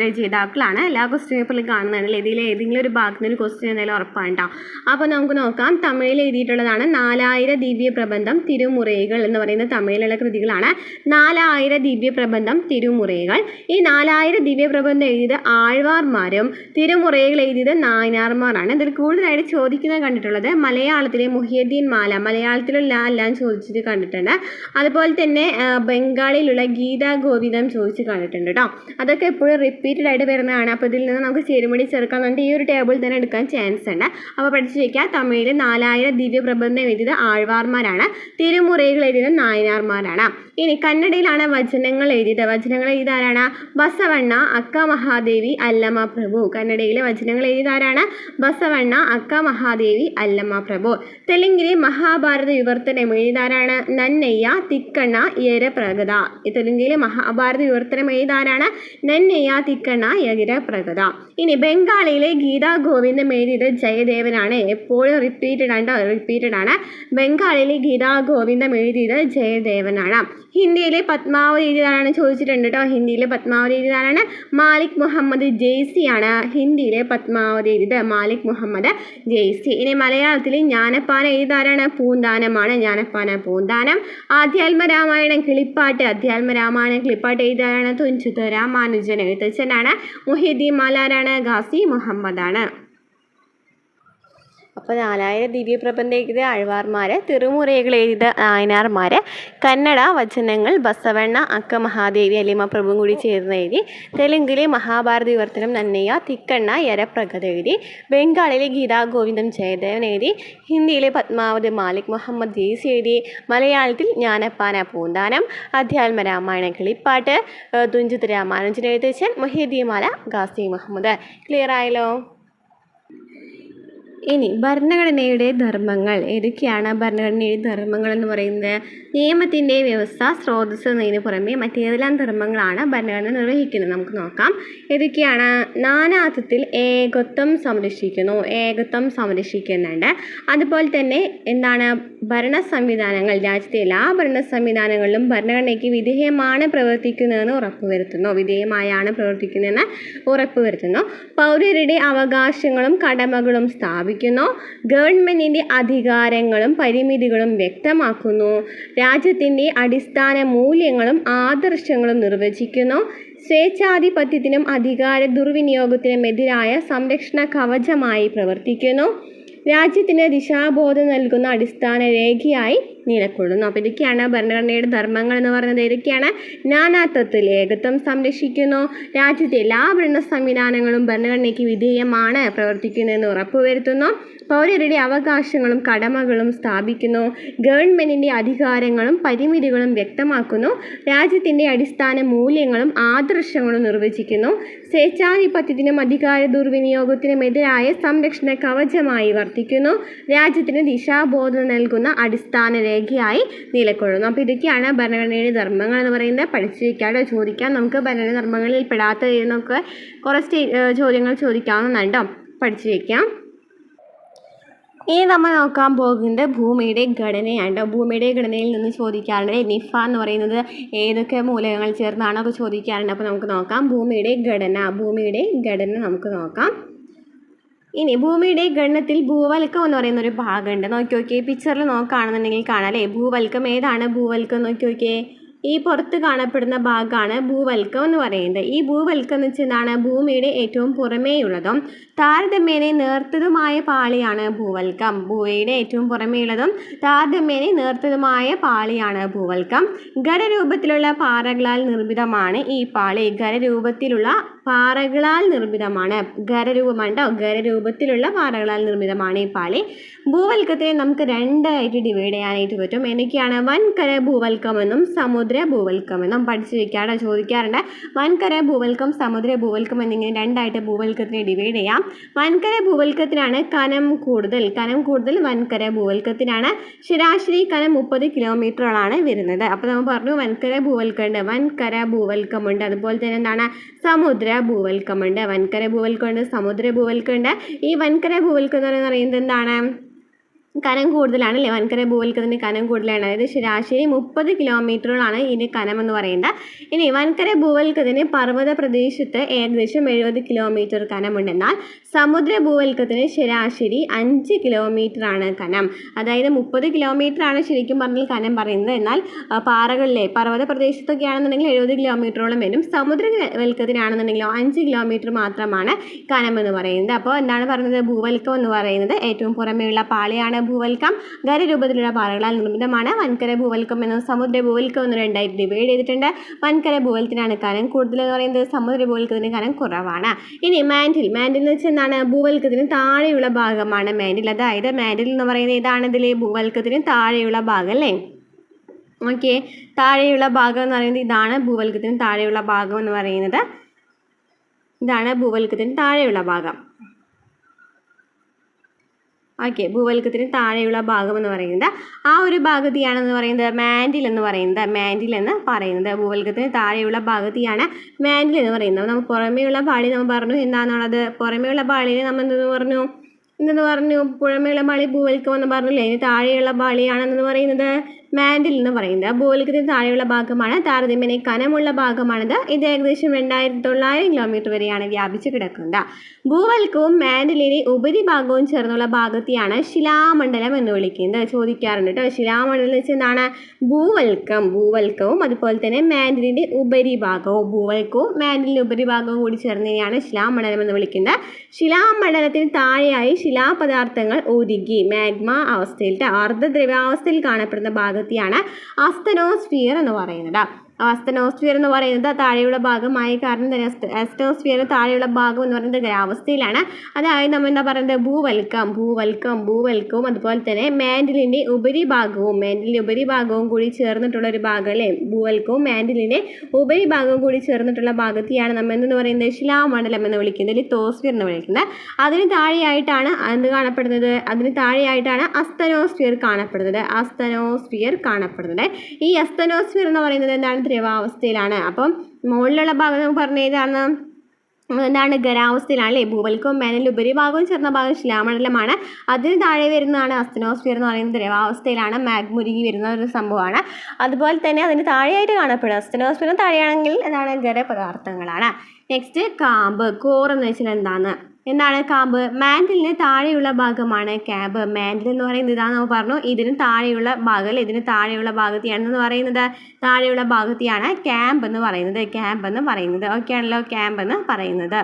രചയിതാക്കളാണ്. എല്ലാ ക്വസ്റ്റ്യൻ പേപ്പറിലും കാണുന്നതാണ്. ഇതിൽ ഏതെങ്കിലും ഒരു ഭാഗത്തിന് ഒരു ക്വസ്റ്റ്യൻ എന്തായാലും ഉറപ്പാണ് കേട്ടോ. അപ്പോൾ നമുക്ക് നോക്കാം. തമിഴിൽ എഴുതിയിട്ടുള്ളതാണ് 4000 ദിവ്യപ്രബന്ധം തിരുമുറൈകൾ എന്ന് പറയുന്ന തമിഴിലുള്ള കൃതികളാണ്. 4000 ദിവ്യപ്രബന്ധം തിരുമുറൈകൾ. ഈ 4000 ദിവ്യപ്രബന്ധം എഴുതിയത് ആഴ്വാർമാരും തിരുമുറൈകൾ എഴുതിയത് നായനാർമാരാണ്. ഇതിൽ കൂടുതലായിട്ട് ചോദിക്കുന്നത് കണ്ടിട്ടുള്ളത് മലയാളത്തിലെ മുഹിയുദ്ദീൻ മാല, മലയാളത്തിലുള്ള എല്ലാം ചോദിച്ചിട്ട് കണ്ടിട്ടുണ്ട്. അതുപോലെ തന്നെ ബംഗാളിൽ ബംഗാളിലുള്ള ഗീതാ ഗോവിന്ദം ചോദിച്ച് കണ്ടിട്ടുണ്ട് കേട്ടോ. അതൊക്കെ എപ്പോഴും റിപ്പീറ്റഡ് ആയിട്ട് വരുന്നതാണ്. അപ്പോൾ ഇതിൽ നിന്ന് നമുക്ക് ചേരുമടി ചേർക്കാൻ വേണ്ടി ഈ ഒരു ടേബിൾ തന്നെ എടുക്കാൻ ചാൻസ് ഉണ്ട്. അപ്പോൾ പഠിച്ചു വയ്ക്കുക. തമിഴിൽ 4000 ദിവ്യപ്രബന്ധം എഴുതിയത് ആഴ്വാർമാരാണ്. തിരുമുറൈകൾ എഴുതിയത് നായനാർമാരാണ്. ഇനി കന്നഡയിലാണ് വചനങ്ങൾ എഴുതിയതാരാണ്? ബസവണ്ണ, അക്ക മഹാദേവി, അല്ലമ്മ പ്രഭു. കന്നഡയിലെ വചനങ്ങൾ എഴുതിയതാരാണ്? ബസവണ്ണ, അക്ക മഹാദേവി, അല്ലമ്മ പ്രഭു. തെലുങ്കിലെ മഹാഭാരത വിവർത്തനം എഴുതിയതാരാണ്? നന്നയ്യ, തിക്കണ്ണ, യര പ്രഗത. തെലുങ്കിലെ മഹാഭാരത വിവർത്തനം എഴുതിയതാരാണ്? നന്നയ്യ, തിക്കണ്ണ, യര പ്രഗത. ഇനി ബംഗാളിയിലെ ഗീതാ ഗോവിന്ദം എഴുതിയത് ജയദേവനാണ്. എപ്പോഴും റിപ്പീറ്റഡ് ആണ്. ബംഗാളിലെ ഗീതാ ഗോവിന്ദം എഴുതിയത് ജയദേവനാണ്. ഹിന്ദിയിലെ പത്മാവതി എഴുതിയതാരാണ് ചോദിച്ചിട്ടുണ്ട് കേട്ടോ. ഹിന്ദിയിലെ പത്മാവതി എഴുതിയതാരാണ്? മാലിക് മുഹമ്മദ് ജെയ്സി ആണ് ഹിന്ദിയിലെ പത്മാവതി എഴുതിയത്. മാലിക് മുഹമ്മദ് ജെയ്സി. ഇനി മലയാളത്തിൽ ജ്ഞാനപ്പാന എഴുതിയതാരാണ്? പൂന്താനമാണ്. ജ്ഞാനപ്പാന പൂന്താനം. അധ്യാത്മരാമായണം കിളിപ്പാട്ട് എഴുതിയതാരാണ്? തുഞ്ചത്ത് രാമാനുജൻ. എഴുത്തച്ഛനാണ്. മുഹ്യിദ്ദീൻ മാലാരാണ്? ഗാസി മുഹമ്മദാണ്. അപ്പോൾ 4000 ദിവ്യപ്രബന്ധം എഴുതിയത് ആഴ്വാർമാർ, തിരുമുറൈകൾ എഴുതിയത് നായനാർമാർ, കന്നഡ വചനങ്ങൾ ബസവണ്ണ, അക്ക മഹാദേവി, അല്ലിമ പ്രഭുവും കൂടി ചേർന്ന് എഴുതി. തെലുങ്കിലെ മഹാഭാരത വിവർത്തനം നന്നയ്യ, തിക്കണ്ണ, യരപ്രഗത എഴുതി. ബംഗാളിലെ ഗീതാ ഗോവിന്ദം ജയദേവൻ എഴുതി. ഹിന്ദിയിലെ പത്മാവതി മാലിക് മുഹമ്മദ് ജെയ്സി എഴുതി. മലയാളത്തിൽ ജ്ഞാനപ്പാന പൂന്താനം, അധ്യാത്മരാമായണം കിളിപ്പാട്ട്, തുഞ്ചത്ത് രാമാനുജൻ. എഴുത്തച്ഛൻ മുഹ്യിദ്ദീൻ മാല, ഗാസി മുഹമ്മദ്. ക്ലിയർ ആയല്ലോ? ഇനി ഭരണഘടനയുടെ ധർമ്മങ്ങൾ ഏതൊക്കെയാണ്? ഭരണഘടനയുടെ ധർമ്മങ്ങൾ എന്ന് പറയുന്നത് നിയമത്തിൻ്റെ വ്യവസ്ഥ, സ്രോതസ്സ് എന്നതിന് പുറമെ മറ്റേതെല്ലാം ധർമ്മങ്ങളാണ് ഭരണഘടന നിർവഹിക്കുന്നത്? നമുക്ക് നോക്കാം. ഏതൊക്കെയാണ്? നാനാത്വത്തിൽ ഏകത്വം സംരക്ഷിക്കുന്നുണ്ട്. അതുപോലെ തന്നെ എന്താണ്? ഭരണ സംവിധാനങ്ങൾ, രാജ്യത്തെ എല്ലാ ഭരണ സംവിധാനങ്ങളിലും ഭരണഘടനയ്ക്ക് വിധേയമായാണ് പ്രവർത്തിക്കുന്നതെന്ന് ഉറപ്പുവരുത്തുന്നു. പൗരരുടെ അവകാശങ്ങളും കടമകളും സ്ഥാപിക്കുന്നു. ഗവൺമെന്റിന്റെ അധികാരങ്ങളും പരിമിതികളും വ്യക്തമാക്കുന്നു. രാജ്യത്തിന്റെ അടിസ്ഥാന മൂല്യങ്ങളും ആദർശങ്ങളും നിർവചിക്കുന്നു. സ്വേച്ഛാധിപത്യത്തിനും അധികാര ദുർവിനിയോഗത്തിനും എതിരായ സംരക്ഷണ കവചമായി പ്രവർത്തിക്കുന്നു. രാജ്യത്തിന് ദിശാബോധം നൽകുന്ന അടിസ്ഥാന രേഖയായി നിലകൊള്ളുന്നു. അപ്പോൾ ഇതൊക്കെയാണ് ഭരണഘടനയുടെ ധർമ്മങ്ങൾ എന്ന് പറയുന്നത്. ഏതൊക്കെയാണ്? നാനാത്വത്തിൽ ഏകത്വം സംരക്ഷിക്കുന്നു. രാജ്യത്തെ എല്ലാ ഭരണ സംവിധാനങ്ങളും ഭരണഘടനയ്ക്ക് വിധേയമാണ് പ്രവർത്തിക്കുന്നതെന്ന് ഉറപ്പുവരുത്തുന്നു. പൗരരുടെ അവകാശങ്ങളും കടമകളും സ്ഥാപിക്കുന്നു. ഗവൺമെന്റിന്റെ അധികാരങ്ങളും പരിമിതികളും വ്യക്തമാക്കുന്നു. രാജ്യത്തിന്റെ അടിസ്ഥാന മൂല്യങ്ങളും ആദർശങ്ങളും നിർവചിക്കുന്നു. സ്വേച്ഛാധിപത്യത്തിനും അധികാര ദുർവിനിയോഗത്തിനും എതിരായ സംരക്ഷണ കവചമായി വർത്തിക്കുന്നു. രാജ്യത്തിന് ദിശാബോധം നൽകുന്ന അടിസ്ഥാന രേഖയായി നിലകൊള്ളുന്നു. അപ്പോൾ ഇതൊക്കെയാണ് ഭരണഘടനയുടെ ധർമ്മങ്ങൾ എന്ന് പറയുന്നത്. പഠിച്ചു വയ്ക്കാതെ ചോദിക്കാം. നമുക്ക് ഭരണഘടന ധർമ്മങ്ങളിൽ പെടാത്ത എന്നൊക്കെ കുറച്ച് ചോദ്യങ്ങൾ ചോദിക്കാവുന്നതുണ്ടോ? പഠിച്ചു വയ്ക്കാം. ഇനി നമ്മൾ നോക്കാൻ പോകുന്നത് ഭൂമിയുടെ ഘടനയാണ്. ഭൂമിയുടെ ഘടനയിൽ നിന്ന് ചോദിക്കാറുണ്ട്. നിഫ എന്ന് പറയുന്നത് ഏതൊക്കെ മൂലകങ്ങൾ ചേർന്നാണൊക്കെ ചോദിക്കാറുണ്ട്. അപ്പോൾ നമുക്ക് നോക്കാം ഭൂമിയുടെ ഘടന നമുക്ക് നോക്കാം. ഇനി ഭൂമിയുടെ ഘടനത്തിൽ ഭൂവൽക്കം എന്ന് പറയുന്ന ഒരു ഭാഗമുണ്ട്. നോക്കി പിക്ചറിൽ നോക്കുകയാണെന്നുണ്ടെങ്കിൽ കാണാം അല്ലേ? ഭൂവൽക്കം ഏതാണ്? ഭൂവൽക്കം നോക്കി ഈ പുറത്ത് കാണപ്പെടുന്ന ഭാഗമാണ് ഭൂവൽക്കം എന്ന് പറയുന്നത്. ഈ ഭൂവൽക്കം എന്ന് വെച്ചാൽ എന്താണ്? ഭൂമിയുടെ ഏറ്റവും പുറമേയുള്ളതും താരതമ്യേന നേർത്തതുമായ പാളിയാണ് ഭൂവൽക്കം. ഭൂമിയുടെ ഏറ്റവും പുറമേയുള്ളതും താരതമ്യേന നേർത്തതുമായ പാളിയാണ് ഭൂവൽക്കം. ഖരരൂപത്തിലുള്ള പാറകളാൽ നിർമ്മിതമാണ് ഈ പാളി. ഖരരൂപത്തിലുള്ള പാറകളാൽ നിർമ്മിതമാണ്. ഖരരൂപത്തിലുള്ള പാറകളാൽ നിർമ്മിതമാണ് ഈ പാളി. ഭൂവൽക്കത്തിനെ നമുക്ക് രണ്ടായിട്ട് ഡിവൈഡ് ചെയ്യാനായിട്ട് പറ്റും. എനിക്കാണ് വൻകര ഭൂവൽക്കമെന്നും സമുദ്ര ഭൂവൽക്കമെന്നും പഠിച്ചു വെക്കാതെ ചോദിക്കാറുണ്ട്. വൻകര ഭൂവൽക്കം, സമുദ്ര ഭൂവൽക്കം എന്നിങ്ങനെ രണ്ടായിട്ട് ഭൂവൽക്കത്തിനെ ഡിവൈഡ് ചെയ്യാം. വൻകര ഭൂവൽക്കത്തിനാണ് കനം കൂടുതൽ വൻകര ഭൂവൽക്കത്തിനാണ്. ശരാശരി കനം 30 കിലോമീറ്ററുകളാണ് വരുന്നത്. അപ്പോൾ നമ്മൾ പറഞ്ഞു വൻകര ഭൂവൽക്കമുണ്ട്. അതുപോലെ തന്നെ എന്താണ്? സമുദ്ര ഭൂവൽക്കമുണ്ട്. വൻകര ഭൂവൽക്കമുണ്ട്, സമുദ്ര ഭൂവൽക്കമുണ്ട്. ഈ വൻകര ഭൂവൽക്കം എന്ന് പറയുന്നത് എന്താണ്? കനം കൂടുതലാണ് അല്ലേ? വൻകര ഭൂവൽക്കത്തിൻ്റെ കനം കൂടുതലാണ്. അതായത് ശരാശരി 30 കിലോമീറ്ററുകളാണ് ഇതിൻ്റെ കനം എന്ന് പറയുന്നത്. ഇനി വൻകര ഭൂവൽക്കത്തിന് പർവ്വത പ്രദേശത്ത് ഏകദേശം 70 കിലോമീറ്റർ കനമുണ്ടെന്നാൽ സമുദ്ര ഭൂവൽക്കത്തിന് ശരാശരി 5 കിലോമീറ്ററാണ് കനം. അതായത് 30 കിലോമീറ്ററാണ് ശരിക്കും പറഞ്ഞാൽ കനം പറയുന്നത്. എന്നാൽ പാറകളിലെ പർവ്വത പ്രദേശത്തൊക്കെ ആണെന്നുണ്ടെങ്കിൽ 70 കിലോമീറ്ററോളം വരും. സമുദ്ര വൽക്കത്തിനാണെന്നുണ്ടെങ്കിലോ 5 കിലോമീറ്റർ മാത്രമാണ് കനം എന്ന് പറയുന്നത്. അപ്പോൾ എന്താണ് പറയുന്നത്? ഭൂവൽക്കം എന്ന് പറയുന്നത് ഏറ്റവും പുറമേയുള്ള പാളിയാണ് ഭൂവൽക്കം ഖരരൂപത്തിലുള്ള പാറകളാൽ നിർമ്മിതമാണ്. വൻകര ഭൂവൽക്കം എന്നും സമുദ്ര ഭൂവൽക്കം എന്നും രണ്ടായിട്ട് ഡിവൈഡ് ചെയ്തിട്ടുണ്ട്. വൻകര ഭൂവൽക്കത്തിനാണ് കനം കൂടുതൽ എന്ന് പറയുന്നത്, സമുദ്ര ഭൂവൽക്കത്തിന് കനം കുറവാണ്. ഇനി മാൻഡിൽ എന്ന് വെച്ചാൽ എന്താണ്? ഭൂവൽക്കത്തിന് താഴെയുള്ള ഭാഗമാണ് മാൻഡിൽ. അതായത് മാൻഡിൽ എന്ന് പറയുന്നത് ഏതാണ്? ഇതിൽ ഭൂവൽക്കത്തിന് താഴെയുള്ള ഭാഗം അല്ലേ? ഓക്കെ, താഴെയുള്ള ഭാഗം എന്ന് പറയുന്നത് ഇതാണ്. ഭൂവൽക്കത്തിന് താഴെയുള്ള ഭാഗം എന്ന് പറയുന്നത് ഇതാണ്. ഭൂവൽക്കത്തിന് താഴെയുള്ള ഭാഗം. ഓക്കെ, ഭൂവൽക്കത്തിന് താഴെയുള്ള ഭാഗം എന്ന് പറയുന്നത് ആ ഒരു ഭാഗത്തെയാണെന്ന് പറയുന്നത് മാൻഡിൽ എന്ന് പറയുന്നത്. ഭൂവൽക്കത്തിന് താഴെയുള്ള ഭാഗത്തെയാണ് മാൻഡിൽ എന്ന് പറയുന്നത്. നമ്മൾ പുറമേയുള്ള പാളി നമ്മൾ പറഞ്ഞു എന്താണെന്നുള്ളത്. പുറമേയുള്ള പാളിയെ നമ്മൾ എന്തെന്ന് പറഞ്ഞു? പുറമേയുള്ള പാളി ഭൂവൽക്കം എന്ന് പറഞ്ഞില്ലേ? ഇനി താഴെയുള്ള പാളിയാണെന്ന് പറയുന്നത് മാൻഡിൽ എന്ന് പറയുന്നത്. ഭൂവൽക്കത്തിന് താഴെയുള്ള ഭാഗമാണ്. താരതമ്യേന കനമുള്ള ഭാഗമാണിത്. ഇത് ഏകദേശം 2900 കിലോമീറ്റർ വരെയാണ് വ്യാപിച്ച് കിടക്കുന്നത്. ഭൂവൽക്കവും മാൻഡിലിന്റെ ഉപരിഭാഗവും ചേർന്നുള്ള ഭാഗത്തെയാണ് ശിലാമണ്ഡലം എന്ന് വിളിക്കുന്നത്. ചോദിക്കാറുണ്ട് കേട്ടോ. ശിലാമണ്ഡലം എന്ന് വെച്ചാൽ എന്താണ്? ഭൂവൽക്കവും അതുപോലെ തന്നെ മാൻഡിലിന്റെ ഉപരിഭാഗവും. ഭൂവൽക്കവും മാൻഡിലിന്റെ ഉപരിഭാഗവും കൂടി ചേർന്നതിനെയാണ് ശിലാമണ്ഡലം എന്ന് വിളിക്കുന്നത്. ശിലാമണ്ഡലത്തിന് താഴെയായി ശിലാപദാർത്ഥങ്ങൾ ഉരുകി മാഗ്മ അവസ്ഥയിൽ അർദ്ധദ്രവാവസ്ഥയിൽ കാണപ്പെടുന്ന ഭാഗത്തെയാണ് അസ്തനോസ്ഫിയർ എന്ന് പറയുന്നത്. അസ്തനോസ്ഫിയർ എന്ന് പറയുന്നത് താഴെയുള്ള ഭാഗമായ കാരണം തന്നെ അസ്തനോസ്ഫിയർ താഴെയുള്ള ഭാഗം എന്ന് പറയുന്നത് ഖരാവസ്ഥയിലാണ്. അതായത് നമ്മൾ എന്താ പറയുന്നത്? ഭൂവൽക്കവും അതുപോലെ തന്നെ മാൻഡിലിന്റെ ഉപരിഭാഗവും കൂടി ചേർന്നിട്ടുള്ള ഒരു ഭാഗം അല്ലേ? ഭൂവൽക്കവും മാൻഡിലിന്റെ ഉപരിഭാഗവും കൂടി ചേർന്നിട്ടുള്ള ഭാഗത്തെയാണ് നമ്മൾ എന്തെന്ന് പറയുന്നത്? ശിലാമണ്ഡലം എന്ന് വിളിക്കുന്നത്, ലിത്തോസ്ഫിയർ എന്ന് വിളിക്കുന്നത്. അതിന് താഴെയായിട്ടാണ് എന്ത് കാണപ്പെടുന്നത്? അതിന് താഴെയായിട്ടാണ് അസ്തനോസ്ഫിയർ കാണപ്പെടുന്നത്. ഈ അസ്തനോസ്ഫിയർ എന്ന് പറയുന്നത് എന്താണ്? ദ്രവാവസ്ഥയിലാണ്. അപ്പം മുകളിലുള്ള ഭാഗം നമുക്ക് പറഞ്ഞതാണ് എന്താണ്? ഖരാവസ്ഥയിലാണ് അല്ലേ? ഭൂവൽക്കവും മാൻഡിലിന്റെ ഉപരിഭാഗവും ചേർന്ന ഭാഗം ശിലാമണ്ഡലമാണ്. അതിന് താഴെ വരുന്നതാണ് അസ്തനോസ്ഫിയർ എന്ന് പറയുന്നത്. ദ്രവാവസ്ഥയിലാണ്, മാഗ്മ ഉരുകി വരുന്ന ഒരു സംഭവമാണ്. അതുപോലെ തന്നെ അതിന് താഴെയായിട്ട് കാണപ്പെടുക അസ്തനോസ്ഫിയറിന് താഴെയാണെങ്കിൽ എന്താണ്? ഖരപദാർത്ഥങ്ങളാണ്. നെക്സ്റ്റ് കാമ്പ്. കോർ എന്ന് വെച്ചാൽ എന്താണ് കാമ്പ്? മാൻഡിലിന് താഴെയുള്ള ഭാഗമാണ് ക്യാമ്പ്. മാൻഡിൽ എന്ന് പറയുന്നത് ഇതാണ് നമ്മൾ പറഞ്ഞു. ഇതിന് താഴെയുള്ള ഭാഗം, ഇതിന് താഴെയുള്ള ഭാഗത്തെയാണെന്ന് പറയുന്നത്, താഴെയുള്ള ഭാഗത്തെയാണ് ക്യാമ്പ് എന്ന് പറയുന്നത്. ഓക്കെ ആണല്ലോ, ക്യാമ്പ് എന്ന് പറയുന്നത്.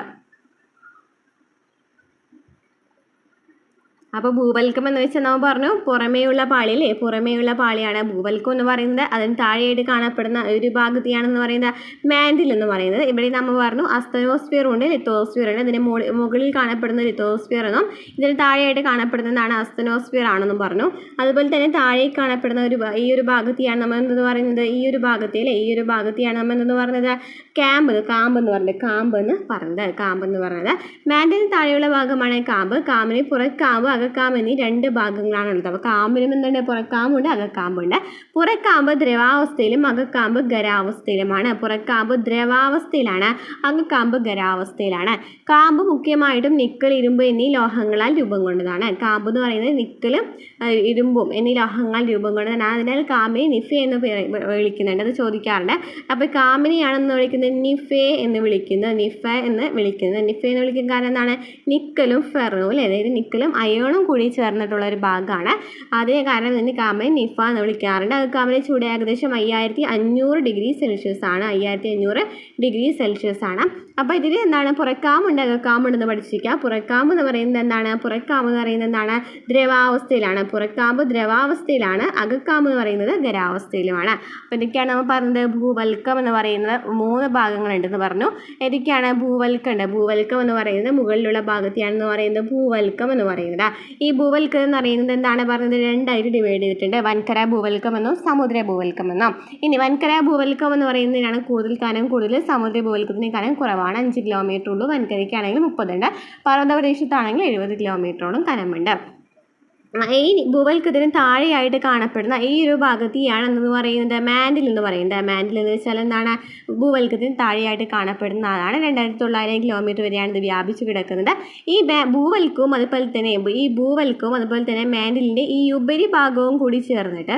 അപ്പോൾ ഭൂവൽക്കം എന്ന് വെച്ചാൽ നമ്മൾ പറഞ്ഞു പുറമേയുള്ള പാളി അല്ലേ? പുറമേയുള്ള പാളിയാണ് ഭൂവൽക്കം എന്ന് പറയുന്നത്. അതിന് താഴെയായിട്ട് കാണപ്പെടുന്ന ഒരു ഭാഗത്തെയാണെന്ന് പറയുന്നത് മാൻഡിൽ എന്ന് പറയുന്നത്. ഇവിടെ നമ്മൾ പറഞ്ഞു അസ്തനോസ്ഫിയർ ഉണ്ട്, ലിത്തോസ്ഫിയർ ഉണ്ട്. ഇതിന് മുകളിൽ കാണപ്പെടുന്ന ലിത്തോസ്ഫിയർ എന്നും ഇതിന് താഴെയായിട്ട് കാണപ്പെടുന്നതാണ് അസ്തനോസ്ഫിയർ ആണെന്നും പറഞ്ഞു. അതുപോലെ തന്നെ താഴെ കാണപ്പെടുന്ന ഈ ഒരു ഭാഗത്തെയാണ് നമ്മൾ എന്തെന്ന് പറയുന്നത്? ഈ ഒരു ഭാഗത്തെയാണ് നമ്മൾ എന്തെന്ന് പറയുന്നത്? കാമ്പ് എന്ന് പറയുന്നത്. മാൻഡിലിന് താഴെയുള്ള ഭാഗമാണ് കാമ്പ്. കാമ്പിന് പുറക്കാമ്പ്, അകക്കാമ്പ് എന്നീ രണ്ട് ഭാഗങ്ങളാണുള്ളത്. അപ്പോൾ കാമ്പിനും എന്തുണ്ട്? പുറക്കാമ്പുണ്ട്, അകക്കാമ്പുണ്ട്. പുറക്കാമ്പ് ദ്രവാവസ്ഥയിലും അകക്കാമ്പ് ഖരാവസ്ഥയിലുമാണ്. പുറക്കാമ്പ് ദ്രവാവസ്ഥയിലാണ്, അകക്കാമ്പ് ഖരാവസ്ഥയിലാണ്. കാമ്പ് മുഖ്യമായിട്ടും നിക്കൽ, ഇരുമ്പ് എന്നീ ലോഹങ്ങളാൽ രൂപം കൊണ്ടതാണ്. കാമ്പ് എന്ന് പറയുന്നത് നിക്കലും ഇരുമ്പും എന്നീ ലോഹങ്ങളാൽ രൂപം കൊണ്ടതാണ്. അതിനാൽ കാമ്പിനെ നിഫ എന്ന് വിളിക്കുന്നുണ്ട്. അത് ചോദിക്കാറുണ്ട്. അപ്പോൾ കാമ്പിനെയാണെന്ന് വിളിക്കുന്നത് നിഫ എന്ന് വിളിക്കുന്നത്. നിഫ എന്ന് വിളിക്കുന്ന കാരണം എന്താണ്? നിക്കലും ഫെറവും അല്ലേ? അതായത് നിക്കലും അയോണും കൂടി ചേർന്നിട്ടുള്ള ഒരു ഭാഗമാണ്. അതേ കാരണം തന്നെ കാമ്പിനെ നിഫ എന്ന് വിളിക്കാറുണ്ട്. അത് കാമ്പിനെ ചൂട് ഏകദേശം 5500 ഡിഗ്രി സെൽഷ്യസ് ആണ്. 5500 ഡിഗ്രി സെൽഷ്യസ് ആണ്. അപ്പോൾ ഇതിൽ എന്താണ്? പുറക്കാമ്പുണ്ട്, അകക്കാമ്പുണ്ടെന്ന് പഠിച്ചിരിക്കുക. പുറക്കാമ്പ് എന്ന് പറയുന്നത് എന്താണ്? ദ്രവാവസ്ഥയിലാണ്. പുറക്കാമ്പ് ദ്രവാവസ്ഥയിലാണ്, അകക്കാമ്പ് എന്ന് പറയുന്നത് ഖരാവസ്ഥയിലുമാണ്. അപ്പോൾ ഇതൊക്കെയാണ് നമ്മൾ പറഞ്ഞത്. ഭൂവൽക്കം എന്ന് പറയുന്നത് 3 ഭാഗങ്ങളുണ്ടെന്ന് പറഞ്ഞു. ഏതൊക്കെയാണ്? ഭൂവൽക്കം എന്ന് പറയുന്നത് മുകളിലുള്ള ഭാഗത്തെയാണെന്ന് പറയുന്നത് ഭൂവൽക്കം എന്ന് പറയുന്നത്. ഈ ഭൂവൽക്കം എന്ന് പറയുന്നത് എന്താണ് പറഞ്ഞത്? 2ആയിട്ട് ഡിവൈഡ് ചെയ്തിട്ടുണ്ട്. വൻകര ഭൂവൽക്കം എന്നും സമുദ്ര ഭൂവൽക്കം എന്നും. ഇനി വൻകര ഭൂവൽക്കം എന്ന് പറയുന്നതിനാണ് കനം കൂടുതൽ. സമുദ്ര ഭൂവൽക്കത്തിന് കനം കുറവാണ്. 5 കിലോമീറ്റർ ഉള്ളൂ. വൻകരയ്ക്കാണെങ്കിൽ 30 ഉണ്ട്. പർവ്വതപ്രദേശത്താണെങ്കിൽ 70 കിലോമീറ്ററോളം കനമുണ്ട്. ഈ ഭൂവൽക്കത്തിന് താഴെയായിട്ട് കാണപ്പെടുന്ന ഈ ഒരു ഭാഗത്തെയാണ് എന്തെന്ന് പറയുന്നത്? മാൻഡിൽ എന്ന് പറയുന്നത്. മാൻഡിൽ എന്ന് വെച്ചാൽ എന്താണ്? ഭൂവൽക്കത്തിന് താഴെയായിട്ട് കാണപ്പെടുന്ന അതാണ്. 2900 കിലോമീറ്റർ വരെയാണ് ഇത് വ്യാപിച്ചു കിടക്കുന്നത്. ഈ ഭൂവൽക്കവും അതുപോലെ തന്നെ മാൻഡിലിൻ്റെ ഈ ഉപരിഭാഗവും കൂടി ചേർന്നിട്ട്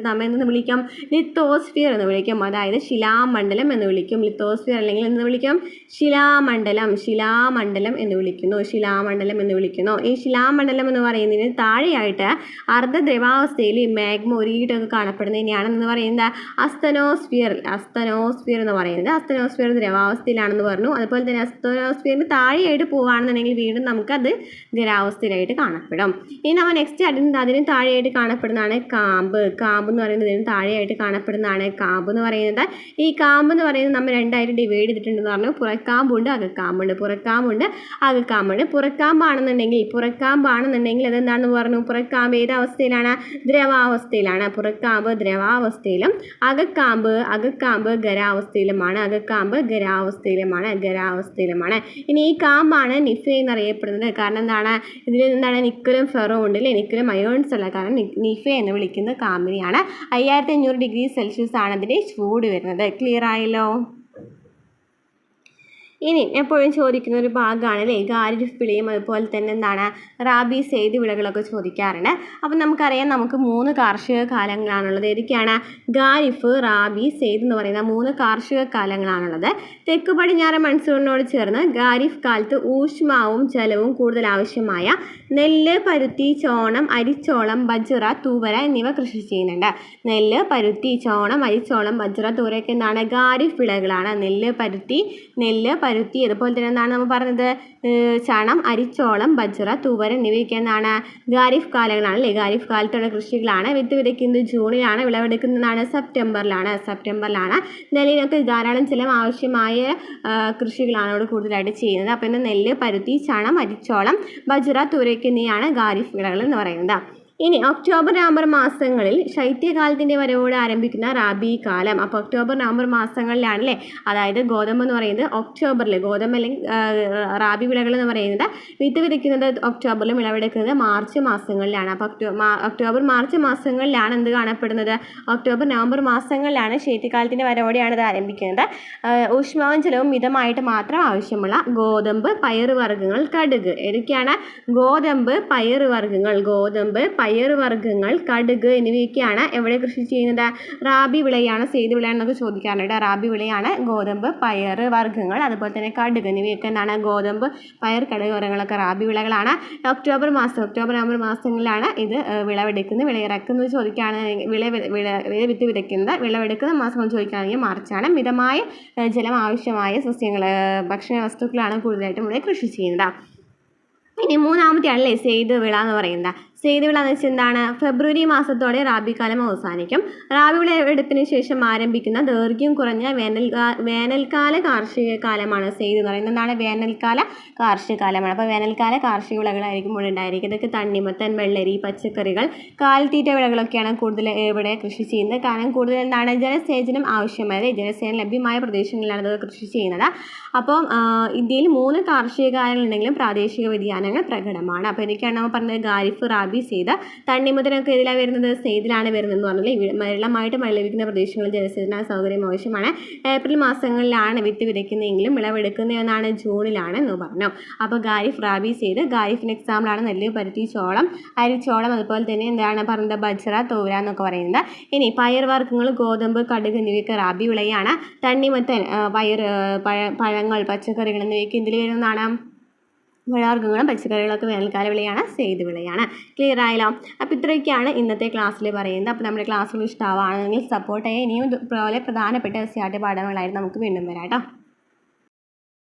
നമ്മൾ എന്തെന്ന് വിളിക്കാം? ലിത്തോസ്ഫിയർ എന്ന് വിളിക്കും. അതായത് ശിലാമണ്ഡലം എന്ന് വിളിക്കും. ലിത്തോസ്ഫിയർ അല്ലെങ്കിൽ എന്ന് വിളിക്കും? ശിലാമണ്ഡലം എന്ന് വിളിക്കുന്നു. ഈ ശിലാമണ്ഡലം എന്ന് എന്ന് പറയുന്നതിന് താഴെയായിട്ട് അർദ്ധദ്രവാവസ്ഥയിൽ മാഗ്മ ഒരുകിയിട്ടൊക്കെ കാണപ്പെടുന്നതിനെയാണെന്ന് പറയുന്നത് അസ്തനോസ്ഫിയർ എന്ന് പറയുന്നത് അസ്തനോസ്ഫിയർ ദ്രവാവസ്ഥയിലാണെന്ന് പറഞ്ഞു. അതുപോലെ തന്നെ അസ്തനോസ്ഫിയറിന് താഴെയായിട്ട് പോവുകയാണെന്നുണ്ടെങ്കിൽ വീണ്ടും നമുക്കത് ഖരാവസ്ഥയിലായിട്ട് കാണപ്പെടും. ഇനി നമ്മൾ നെക്സ്റ്റ് അതിന് താഴെയായിട്ട് കാണപ്പെടുന്നതാണ് കാമ്പ് എന്ന് പറയുന്നത് ഇതിന് താഴെയായിട്ട് കാണപ്പെടുന്നതാണ് കാമ്പ് എന്ന് പറയുന്നത്. ഈ കാമ്പ് എന്ന് പറയുന്നത് നമ്മൾ രണ്ടായിട്ട് ഡിവൈഡ് ചെയ്തിട്ടുണ്ടെന്ന് പറഞ്ഞു. പുറക്കാമ്പുണ്ട് അകക്കാമ്പുണ്ട്. പുറക്കാമ്പാണെന്നുണ്ടെങ്കിൽ അതെന്താണെന്ന് പറഞ്ഞു. പുറക്കാമ്പ് ഏത് അവസ്ഥയിലാണ്? ദ്രവാവസ്ഥയിലാണ്. പുറക്കാമ്പ് ദ്രവാവസ്ഥയിലും അകക്കാമ്പ് ഖരാവസ്ഥയിലുമാണ്. ഇനി ഈ കാമ്പാണ് നിഫ എന്നറിയപ്പെടുന്നത്. കാരണം എന്താണ്? ഇതിൽ എന്താണ്? നിക്കലും ഫെറോ ഉണ്ട് അല്ലേ? നിക്കലും അയോൺസ് അല്ല. കാരണം നിഫ എന്ന് വിളിക്കുന്ന കാമ്പിനെയാണ്. 5500 ഡിഗ്രി സെൽഷ്യസ് ആണ് അതിൻ്റെ ചൂട് വരുന്നത്. ക്ലിയർ ആയല്ലോ? ഇനി എപ്പോഴും ചോദിക്കുന്ന ഒരു ഭാഗമാണ് അല്ലേ ഖാരിഫ് വിളയും അതുപോലെ തന്നെ എന്താണ് റാബി സെയ്ദ് വിളകളൊക്കെ ചോദിക്കാറുണ്ട്. അപ്പം നമുക്കറിയാം നമുക്ക് 3 കാർഷിക കാലങ്ങളാണുള്ളത്. ഏതൊക്കെയാണ്? ഖാരിഫ്, റാബി, സെയ്ദ് എന്ന് പറയുന്ന 3 കാർഷിക കാലങ്ങളാണുള്ളത്. തെക്ക് പടിഞ്ഞാറ് മൺസൂണിനോട് ചേർന്ന് ഖാരിഫ് കാലത്ത് ഊഷ്മാവും ജലവും കൂടുതൽ ആവശ്യമായ നെല്ല്, പരുത്തി, ചോളം, അരിച്ചോളം, ബജ്റ, തൂവര എന്നിവ കൃഷി ചെയ്യുന്നുണ്ട്. നെല്ല്, പരുത്തി, ചോളം, അരിച്ചോളം, ബജ്റ, തൂവരയൊക്കെ എന്താണ്? ഖാരിഫ് വിളകളാണ്. നെല്ല്, പരുത്തി അതുപോലെ തന്നെ എന്താണ് നമ്മൾ പറഞ്ഞത്? ചണം, അരിച്ചോളം, ബജ്റ, തൂവര എന്നിവയൊക്കെ എന്താണ്? ഖാരിഫ് കാലങ്ങളാണ് അല്ലേ? ഖാരിഫ് കാലത്തുള്ള കൃഷികളാണ്. വിത്ത് വിതയ്ക്കുന്നത് ജൂണിലാണ്. വിളവെടുക്കുന്നതാണ് സെപ്റ്റംബറിലാണ്. നെല്ലിനൊക്കെ ധാരാളം ജലം ആവശ്യമായ കൃഷികളാണ് അവിടെ കൂടുതലായിട്ട് ചെയ്യുന്നത്. അപ്പോൾ ഇന്ന് നെല്ല്, പരുത്തി, ചണം, അരിച്ചോളം, ബജ്റ, തൂവരയൊക്കെ എന്നിവയാണ് ഖാരിഫ് വിളകൾ എന്ന് പറയുന്നത്. ഇനി ഒക്ടോബർ നവംബർ മാസങ്ങളിൽ ശൈത്യകാലത്തിൻ്റെ വരവോടെ ആരംഭിക്കുന്ന റാബി കാലം. അപ്പോൾ ഒക്ടോബർ നവംബർ മാസങ്ങളിലാണല്ലേ? അതായത് ഗോതമ്പ് എന്ന് പറയുന്നത് ഒക്ടോബറിൽ, ഗോതമ്പ് അല്ലെങ്കിൽ റാബി വിളകൾ എന്ന് പറയുന്നത് വിത്ത് വിതയ്ക്കുന്നത് ഒക്ടോബറിലും വിളവെടുക്കുന്നത് മാർച്ച് മാസങ്ങളിലാണ്. അപ്പോൾ ഒക്ടോബർ മാർച്ച് മാസങ്ങളിലാണ് എന്ത് കാണപ്പെടുന്നത്? ഒക്ടോബർ നവംബർ മാസങ്ങളിലാണ് ശൈത്യകാലത്തിൻ്റെ വരവോടെയാണ് ഇത് ആരംഭിക്കുന്നത്. ഊഷ്മാവും ജലവും മിതമായിട്ട് മാത്രം ആവശ്യമുള്ള ഗോതമ്പ്, പയറുവർഗ്ഗങ്ങൾ, കടുക്. ഏതൊക്കെയാണ്? ഗോതമ്പ്, പയറുവർഗ്ഗങ്ങൾ, കടുക് എന്നിവയൊക്കെയാണ് എവിടെ കൃഷി ചെയ്യുന്നത്? റാബി വിളയാണ്. സെയ്ദ് വിളയാണെന്നൊക്കെ ചോദിക്കാറുണ്ട്. റാബി വിളയാണ് ഗോതമ്പ്, പയർ വർഗ്ഗങ്ങൾ, അതുപോലെ തന്നെ കടുക് എന്നിവയൊക്കെ എന്താണ്? ഗോതമ്പ്, പയർ, കടുക് വർഗ്ഗങ്ങളൊക്കെ റാബി വിളകളാണ്. ഒക്ടോബർ നവംബർ മാസങ്ങളിലാണ് ഇത് വിളവെടുക്കുന്നത്. വിളയിറക്കുന്നത് ചോദിക്കുകയാണെങ്കിൽ വിത്ത് വിതയ്ക്കുന്നത്. വിളവെടുക്കുന്ന മാസങ്ങൾ ചോദിക്കുകയാണെങ്കിൽ മാർച്ചാണ്. മിതമായ ജലം ആവശ്യമായ സസ്യങ്ങൾ, ഭക്ഷണ വസ്തുക്കളാണ് കൂടുതലായിട്ടും ഇവിടെ കൃഷി ചെയ്യുന്നത്. ഇനി മൂന്നാമത്തെയാണല്ലേ സെയ്ദ് വിള എന്ന് പറയുന്നത്. സെയ്ദ് വിള എന്ന് വെച്ചാൽ എന്താണ്? ഫെബ്രുവരി മാസത്തോടെ റാബി കാലം അവസാനിക്കും. റാബി വിളവെടുപ്പിന് ശേഷം ആരംഭിക്കുന്ന ദൈർഘ്യം കുറഞ്ഞ വേനൽക്കാല കാർഷിക കാലമാണ് സെയ്ദ് എന്ന് പറയുന്നത്. എന്താണ്? വേനൽക്കാല കാർഷിക കാലമാണ്. അപ്പോൾ വേനൽക്കാല കാർഷിക വിളകളായിരിക്കും ഇവിടെ ഉണ്ടായിരിക്കും. ഇതൊക്കെ തണ്ണിമത്തൻ, വെള്ളരി, പച്ചക്കറികൾ, കാലിത്തീറ്റ വിളകളൊക്കെയാണ് കൂടുതൽ ഇവിടെ കൃഷി ചെയ്യുന്നത്. കാരണം കൂടുതൽ എന്താണ്? ജലസേചനം ആവശ്യമായത്, ജലസേചനം ലഭ്യമായ പ്രദേശങ്ങളിലാണ് ഇത് കൃഷി ചെയ്യുന്നത്. അപ്പം ഇന്ത്യയിൽ 3 കാർഷിക കാലങ്ങളുണ്ടെങ്കിലും പ്രാദേശിക വ്യതിയാനങ്ങൾ പ്രകടമാണ്. അപ്പോൾ ഇതൊക്കെയാണ് നമ്മൾ പറഞ്ഞത് ഖാരിഫ്, റാബി, സെയ്ദ്. തണ്ണിമത്തനൊക്കെ ഇതിലാണ് വരുന്നത്? സെയ്ദിലാണ് വരുന്നതെന്ന് പറഞ്ഞാൽ വെള്ളമായിട്ട് മഴ ലഭിക്കുന്ന പ്രദേശങ്ങളിൽ ജലസേചന സൗകര്യം ആവശ്യമാണ്. ഏപ്രിൽ മാസങ്ങളിലാണ് വിത്ത് വിതയ്ക്കുന്നതെങ്കിലും വിളവെടുക്കുന്നതെന്നാണ് ജൂണിലാണ് എന്ന് പറഞ്ഞു. അപ്പോൾ ഖാരിഫ്, റാബി, സെയ്ദ്. ഖാരിഫിന് എക്സാമ്പിളാണ് നെല്ല്, പരുത്തി, ചോളം, അരിച്ചോളം, അതുപോലെ തന്നെ എന്താണ് പറയുന്നത്? ബജ്റ, തൂവര എന്നൊക്കെ പറയുന്നത്. ഇനി പയർ വർഗ്ഗങ്ങൾ, ഗോതമ്പ്, കടുക് എന്നിവയൊക്കെ റാബി വിളയാണ്. തണ്ണിമത്തൻ, പഴങ്ങൾ, പച്ചക്കറികൾ എന്നിവയൊക്കെ എന്തിൽ വരുന്നതാണ്? പഴവർഗ്ഗങ്ങളും പച്ചക്കറികളൊക്കെ വേനൽക്കാല വിളയാണ്, സെയ്ദ് വിളയാണ്. ക്ലിയർ ആയല്ലോ? അപ്പോൾ ഇത്രയൊക്കെയാണ് ഇന്നത്തെ ക്ലാസ്സിൽ പറയുന്നത്. അപ്പോൾ നമ്മുടെ ക്ലാസ്സുകൾ ഇഷ്ടമാവുകയാണെങ്കിൽ സപ്പോർട്ട് ചെയ്യുക. ഇനിയും ഇതുപോലെ പ്രധാനപ്പെട്ട പാഠങ്ങളായിട്ട് നമുക്ക് വീണ്ടും വരാം കേട്ടോ.